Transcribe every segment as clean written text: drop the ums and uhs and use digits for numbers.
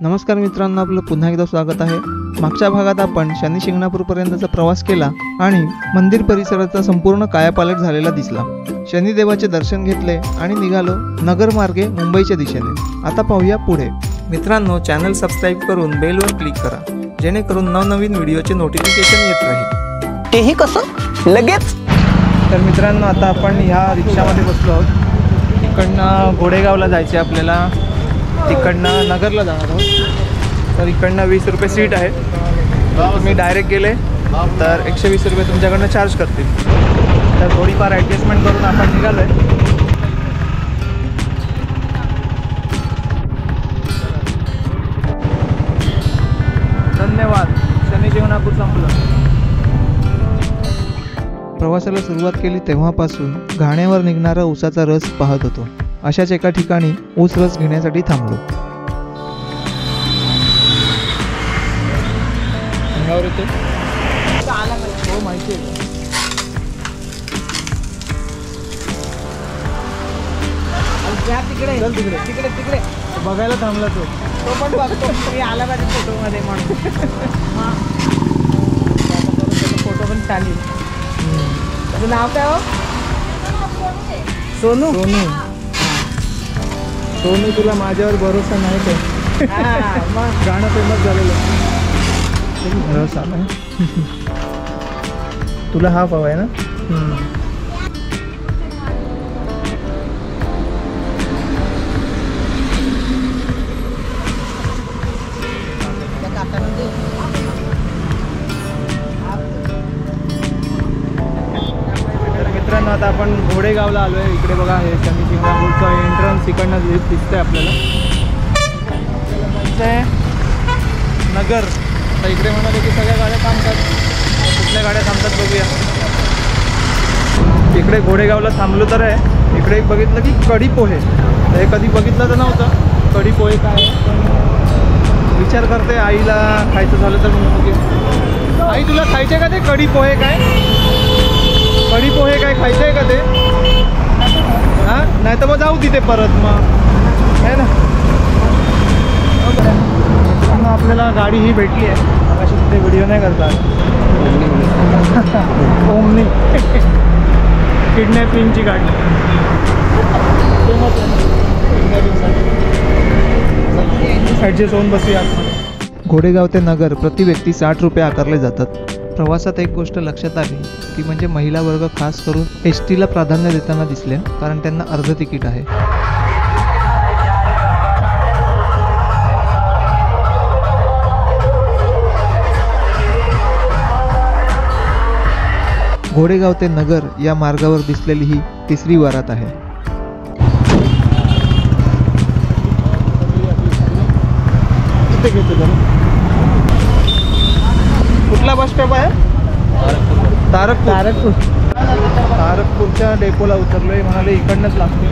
नमस्कार मित्रांनो, आपलं पुन्हा एकदा स्वागत आहे। मागच्या भागात आपण शनी शिंगणापूरपर्यंतचा प्रवास केला आणि मंदिर परिसराचा संपूर्ण कायापालट झालेला दिसला। शनिदेवाचे दर्शन घेतले आणि निघालो नगर मार्गे मुंबईच्या दिशेने। आता पाहूया पुढे। मित्रांनो, चॅनल सबस्क्राइब करून बेलवर क्लिक करा, जेणेकरून नवनवीन व्हिडिओचे नोटिफिकेशन येत राहील। तेही कसं लगेच। तर मित्रांनो, आता आपण ह्या रिक्षामध्ये बसलो आहोत। इकडनं घोडेगावला जायचे आपल्याला, तिकडनं नगरला जाणार आहोत। तर इकडनं 20 रुपये सीट आहे। तुम्ही डायरेक्ट गेले तर 120 रुपये तुमच्याकडनं चार्ज करतील। तर थोडीफार ॲडजस्टमेंट करून आपण निघालो आहे। धन्यवाद। शनी शिंगणापूर संपलं। प्रवासाला सुरुवात केली तेव्हापासून घाण्यावर निघणारा ऊसाचा रस पाहत होतो। अशाच एका ठिकाणी ऊस रस घेण्यासाठी थांबलो। हो, माहिती आहे। तिकडे तिकडे तिकडे तिकडे बघायला थांबला तो पण बघतो मी आला पाहिजे फोटो मध्ये म्हणून। फोटो पण चालेल। तुझं नाव काय हो? सोनू। सोनू, सोनू तुला माझ्यावर भरोसा नाही तर मग गाणं फेमस झालेलं। भरोसा नाही तुला हा हवा आहे ना। मित्रांनो, आता आपण घोडेगावला आलो आहे। इकडे बघा, हे शनी शिंगणापूरचं एंट्रन्स इकडनं दिसतंय आपल्याला। नगर। तर इकडे म्हणाले की सगळ्या गाड्या थांबतात, कुठल्या गाड्या थांबतात बघूया। इकडे घोडेगावला थांबलो तर आहे। इकडे बघितलं की कढी पोहे, हे कधी बघितलं तर नव्हतं। कढी पोहे काय, पण विचार करते आईला खायचं झालं तर म्हणून की आई तुला खायचे का ते कढी पोहे? काय कढी पोहे काय खायचं आहे का ते? हां, नाही तर मग जाऊ तिथे परत मग, आहे ना। आपल्याला गाडी ही भेटली आहे। अशी तिथे व्हिडिओ नाही करतात। ओमनी किडनॅपिंगची गाडी ॲडजस्ट होऊन बसूया। घोडेगाव ते नगर प्रति व्यक्ती 60 रुपये आकारले जातात। प्रवासात एक गोष्ट लक्षात आली ती म्हणजे महिला वर्ग खास करून एसटीला प्राधान्य देताना दिसल्या, कारण त्यांना अर्ध तिकीट आहे। घोडेगाव ते नगर या मार्गावर दिसलेली ही तिसरी वरात आहे। कुठला बस स्टॉप आहे? तारकपूर। तारकपूरच्या डेपोला उतरलोय। म्हणाले इकडनंच लागते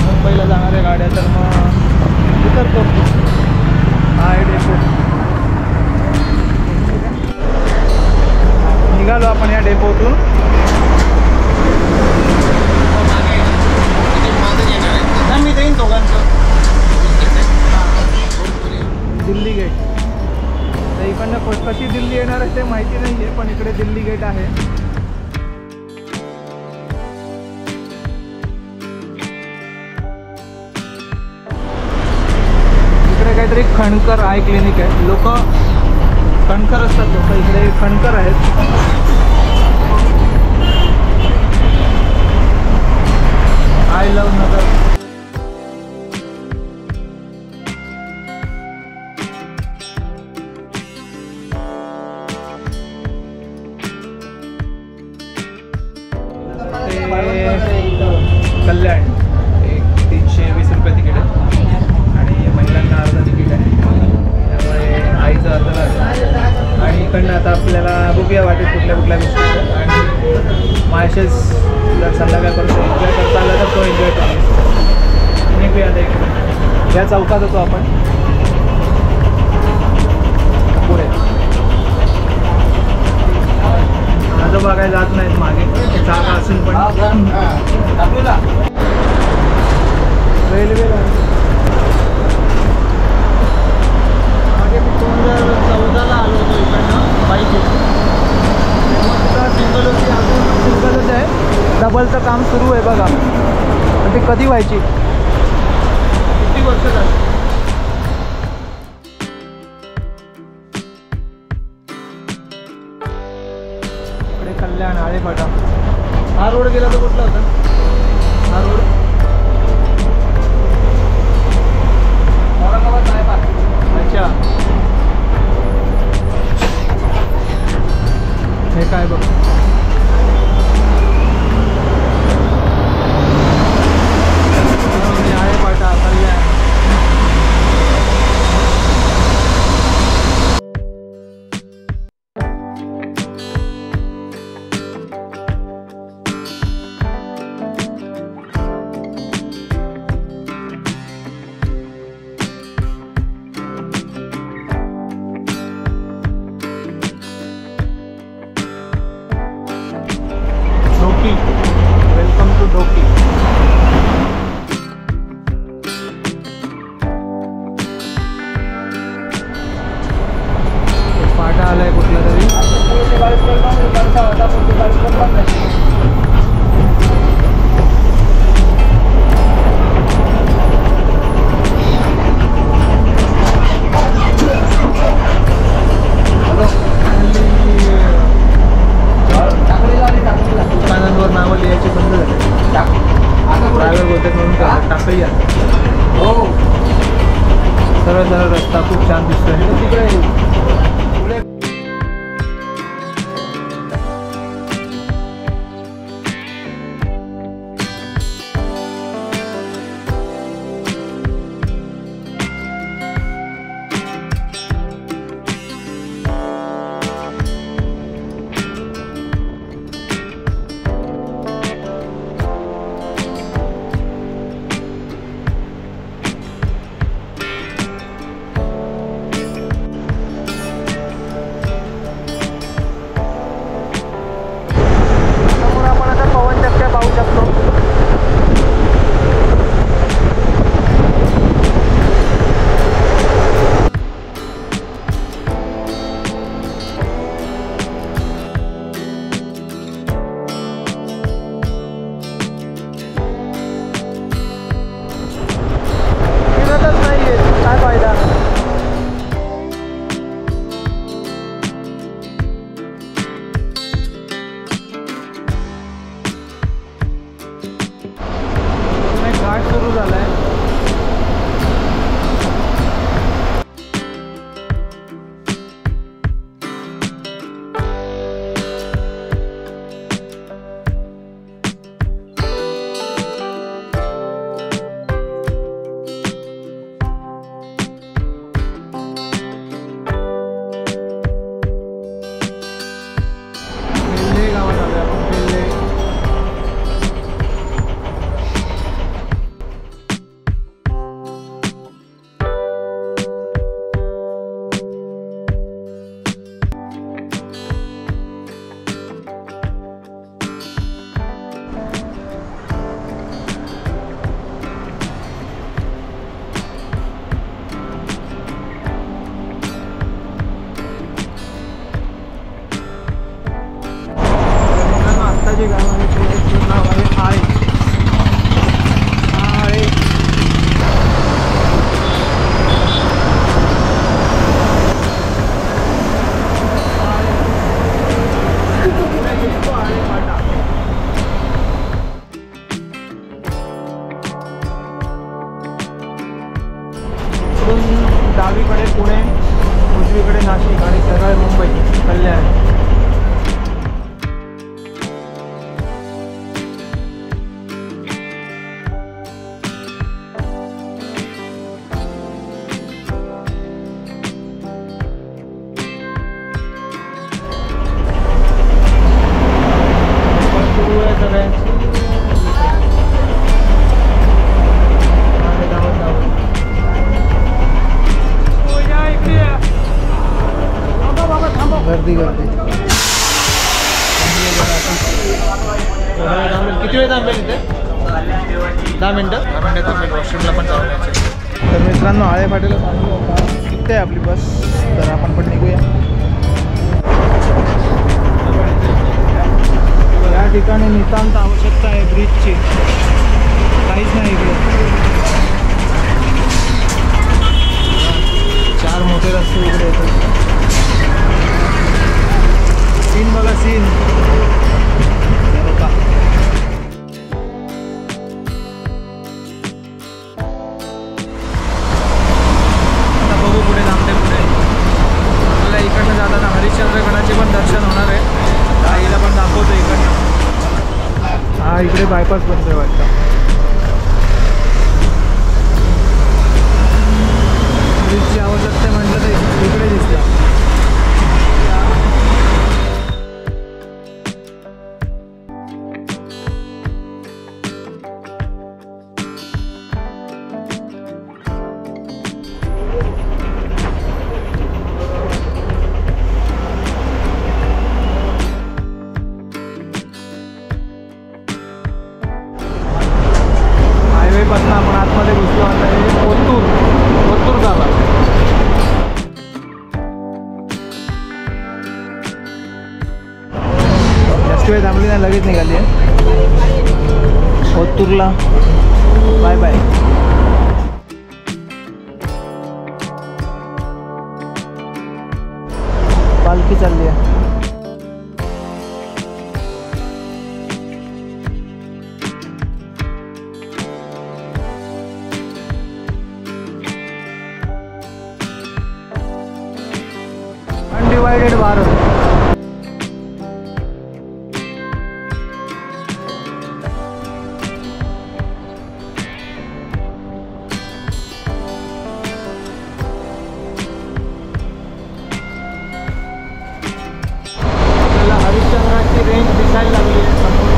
मुंबईला जाणाऱ्या गाड्या, तर मग उतरतो। हा आहे डेपो। निघालो आपण या डेपोतून। मी देईन दोघांचं। दिल्ली गेट। तर इकडनं कशी दिल्ली येणार आहे ते माहिती नाही आहे, पण इकडे दिल्ली गेट आहे। इकडे काहीतरी खणकर आय क्लिनिक आहे। लोक खणकर असतात, लोक इकडे खणकर आहेत। आय लव नगर। कल्याण 320 रुपये तिकीट आहे आणि महिलांना अर्धा तिकीट आहे, त्यामुळे आईचं अर्ध लागतं। आणि इकडनं आता आपल्याला बघूया वाटेत कुठल्या कुठल्या गोष्टी, आणि माळशेज जर संध्याकाळपर्यंत एन्जॉय करता आला तर तो एन्जॉय करू। निघूया आता इकडे, या चौकात होतो आपण पुढे। आजोबा काय जात नाहीत मागे, जागा असून पण रेल्वे कधी व्हायची? किती वर्ष झाली? इकडे कल्याण आळेफाटा. हा रोड गेला तर कुठला होता हा रोड? अच्छा, हे काय बघ. आळेफाटा कल्याण. डोकी, वेलकम टू डोकी. पाटा आलाय कुठला तरी. दुकानांवर नावं लिहायची बंद झाली. ड्रायव्हर बोलतात म्हणून टाकही आता. हो, सरळ सरळ रस्ता खूप छान दिसतोय. तिकडे पुढे सुरू झालाय. बेल्ले गावात आलोय आपण. बेल्ले आत्ताचे गाव आहे ते नाव आहे आळे. आळे आळेफाटा. इकडून डावीकडे पुणे, उजवीकडे नाशिक आणि सरळ मुंबई कल्याण. गर्दी गर्दी. किती वेळ थांबेल इथे? 10 मिनटं. 10 मिनटं थांबेल. वॉशरूमला पण जाऊन यायचं. तर मित्रांनो, आळेफाट्याला किती आहे आपली बस, तर आपण पण निघूया. या ठिकाणी नितांत आवश्यकता आहे ब्रिजची. काहीच नाही इकडे. 4 मोठे रस्ते इकडे येतात. सीन बघा, सीन बरोबर. आता बघू पुढे जामते. पुढे आपल्याला इकडनं जाताना हरिश्चंद्रगडाचे पण दर्शन होणार आहे. आईला पण दाखवतो इकडनं. हा इकडे बायपास बनतोय वाटतं. ब्रिजची आवश्यकता म्हटलं तर इकडे दिसतं. हायवेपासून आपण आतमध्ये घुसलो. आता हे ओतूर गावात. जास्त वेळ थांबली नाही, लगेच निघाली आहे ओतूरला. Bye bye. पालखी चालली आहे. अनडिवाइडेड भारत. आपल्याला हरिश्चंद्राची रेंज दिसायला लागली आहे समोर.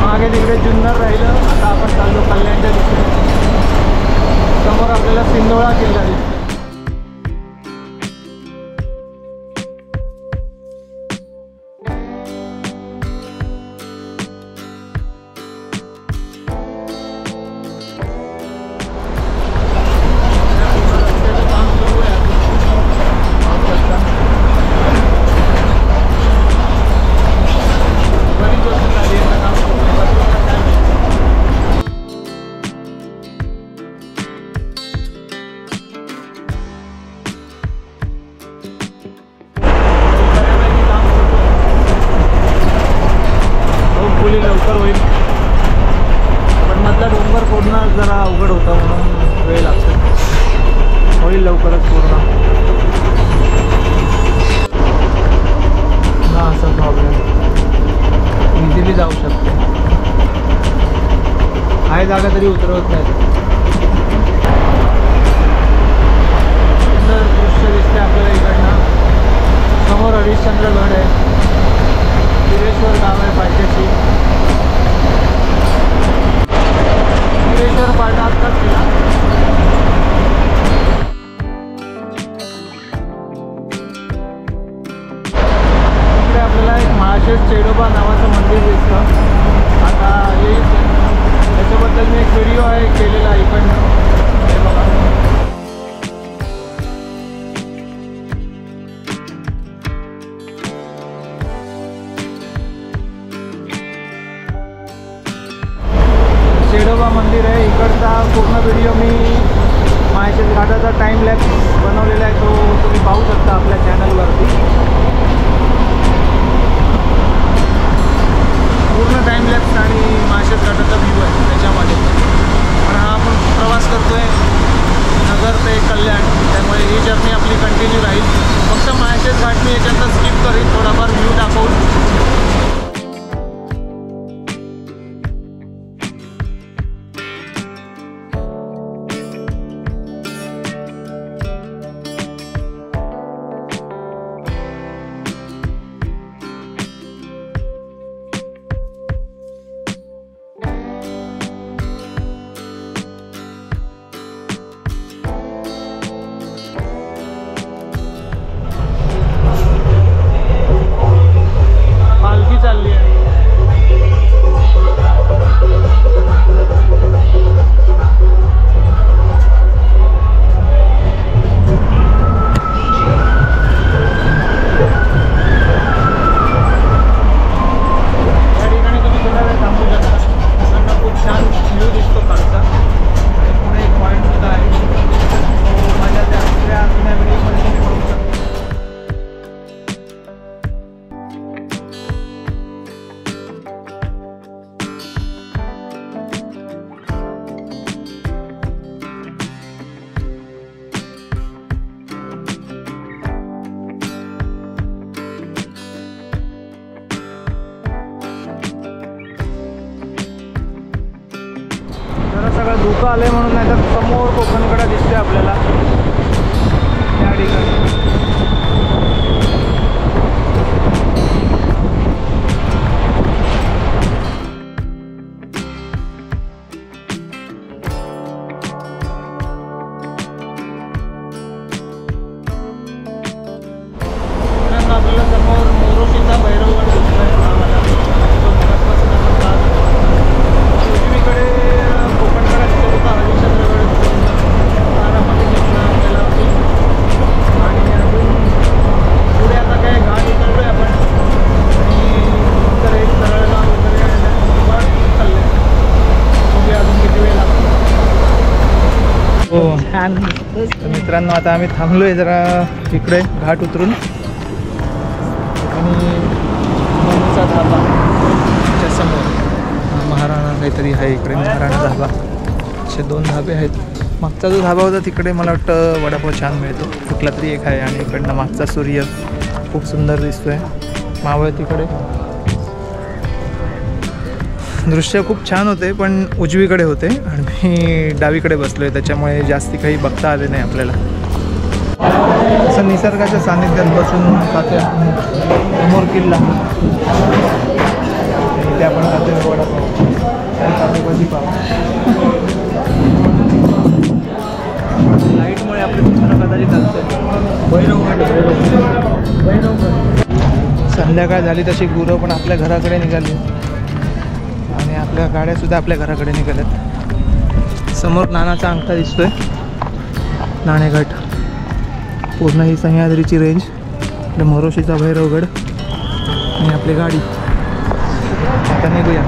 मागे तिकडे जुन्नर राहिलं. आता आपण चाललो कल्याणच्या दिशेने. समोर आपल्याला सिंधोळा किल्ला दिसतो. लवकर होईल, पण मधला डोंगर फोडणं जरा अवघड होतं म्हणून वेळ लागतो. होईल लवकरच पूर्ण. हा असा प्रॉब्लेम. इझिली जाऊ शकते. आहे जागा तरी उतरवत नाही. सुंदर दृश्य दिसते आपल्याला इकडनं. समोर हरिश्चंद्रगड आहे. गिरेश्वर गाव आहे पाहिजेची. गिरेश्वर पाटा असतात तिला. इकडे आपल्याला एक महाशेठ चेडोबा नावाचं मंदिर दिसतं. आता येईल त्याच्याबद्दल मी एक व्हिडिओ आहे केलेला इकडनं. हे बघा. चेडोबा मंदिर आहे. इकडचा पूर्ण व्हिडिओ मी महाशेठ घाटाचा टाईम लॅप्स बनवलेला आहे. तो तुम्ही पाहू शकता आपल्या चॅनलवरती. पूर्ण टाईम लॅप्स आणि महाशेठ घाटाचा व्ह्यू आहे त्याच्यामध्ये. पण हा आपण प्रवास करतो आहे नगर ते कल्याण, त्यामुळे ही जर्नी आपली कंटिन्यू राहील. फक्त महाशेठ घाट मी याच्यातनं स्किप करीन, थोडाफार व्ह्यू दाखवून. सगळं धुकं आलंय म्हणून, नाही तर समोर कोकणकडा दिसते आपल्याला त्या ठिकाणी. आपल्याला समोर मोरोशीचा भैरवगड दिसतोय आम्हाला. उजवीकडे कोकणकडा दिसत होता हरिश्चंद्रगड तारापती घेतला आपल्याला. आणि अजून पुढे आता काय घाट उतरलोय आपण आणि नंतर एक सरळगाव वगैरे चाललंय. बघूया अजून किती वेळ लागतो. हो छान. तर मित्रांनो, आता आम्ही थांबलोय जरा इकडे घाट उतरून. आणि मनूचा धाबा च्या समोर महाराणा काहीतरी आहे इकडे, महाराणा धाबा. असे 2 धाबे आहेत. मागचा जो धाबा होता तिकडे मला वाटतं वडापाव छान मिळतो, कुठला तरी एक आहे. आणि इकडनं मागचा सूर्य खूप सुंदर दिसतोय मावळ. तिकडे दृश्य खूप छान होते, पण उजवीकडे होते आणि मी डावीकडे बसलोय, त्याच्यामुळे जास्ती काही बघता आले नाही आपल्याला. असं निसर्गाच्या सानिध्यात बसून खाते. समोर किल्ला, इथे आपण खाते वडापाव, खाते भाजीपाव. लाईटमुळे आपले दुसरं कदाचित चालतं. संध्याकाळ झाली तशी गुरं पण आपल्या घराकडे निघाली आणि आपल्या गाड्यासुद्धा आपल्या घराकडे निघाल्यात. समोर नानाचा अंगठा दिसतोय, नाणेघाट. पूर्ण ही सह्याद्रीची रेंज, मोरोशीचा भैरवगड आणि आपली गाडी. आता निघूया.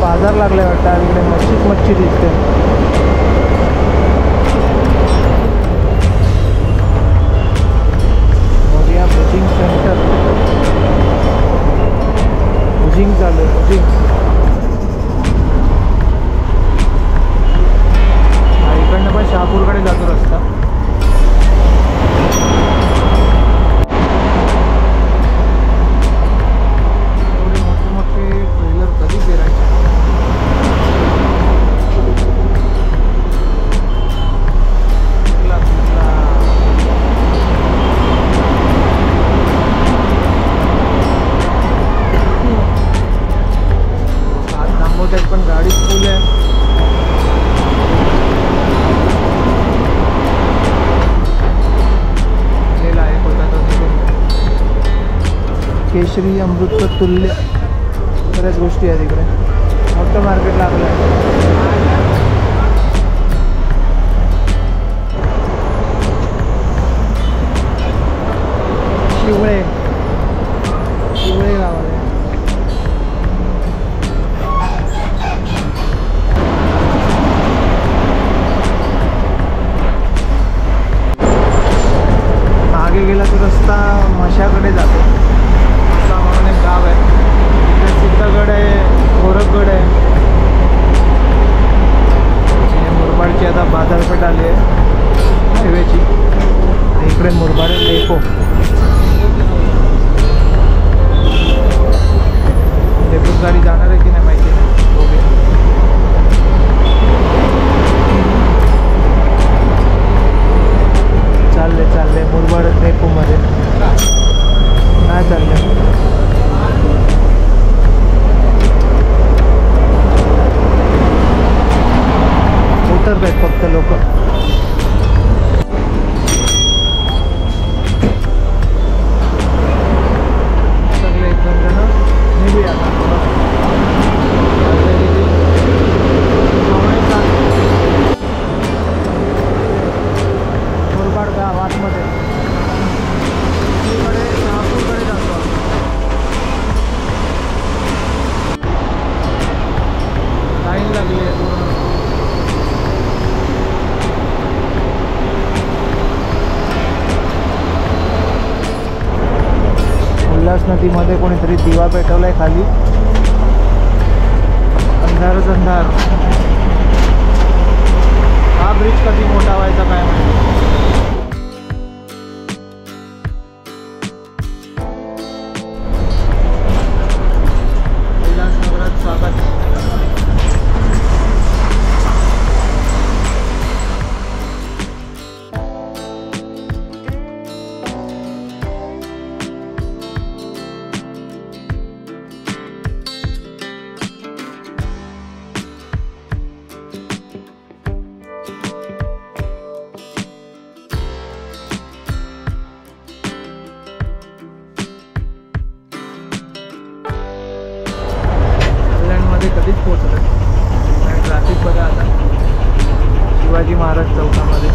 बाजार लागलाय वाटतं. इकडे मच्छी दिसते. बघूया बुजिंग सेंटर. बुजिंग चालू आहे, बुजिंग. इकडनं पण शहापूरकडे जातो रस्ता. एवढे मोठे मोठे ट्रेलर कधी फिरायचे. पण गाडी फुल आहे. एक होता तो केशरी अमृत तुल्य, बऱ्याच गोष्टी आहेत इकडे. मोठं मार्केट लागलं आहे. शिवळे गावाला आगे गेला तो रस्ता मशाकडे जातो. मशा म्हणून एक गाव आहे. तिथे सिद्धगड आहे, गोरखगड आहे. मुरबाडची आता बाजारपेठ आली आहे शेवेची. इकडे मुरबाड डेपो. डेपोत गाडी जाणार आहे की नाही माहिती नाही. चालले मुरबाड डेपोमध्ये नाही चालले. नदीमध्ये कोणीतरी दिवा पेटवलाय खाली. अंधारच अंधार. हा ब्रिज कधी मोठा व्हायचा काय माहिती. उल्हासनगरात स्वागत. कधीच पोहोचलं आणि ट्रॅफिक बघा आता शिवाजी महाराज चौकामध्ये.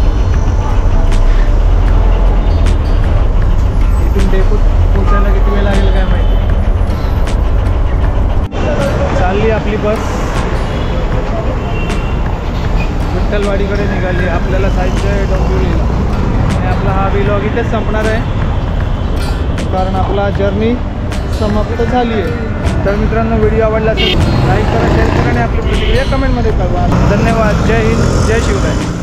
इथून डेपोत पोहोचायला किती वेळ लागेल काय माहिती. चालली आपली बस विठ्ठलवाडीकडे निघाली. आपल्याला जायचं आहे डोंबिवलीला आणि आपला हा व्लॉग इथेच संपणार आहे कारण आपला जर्नी समाप्त झाली आहे. तर मित्रांनो व्हिडिओ आवडला तर लाईक करा, शेअर करा आणि आपली प्रतिक्रिया कमेंटमध्ये कळवा. धन्यवाद. जय हिंद, जय शिवराय.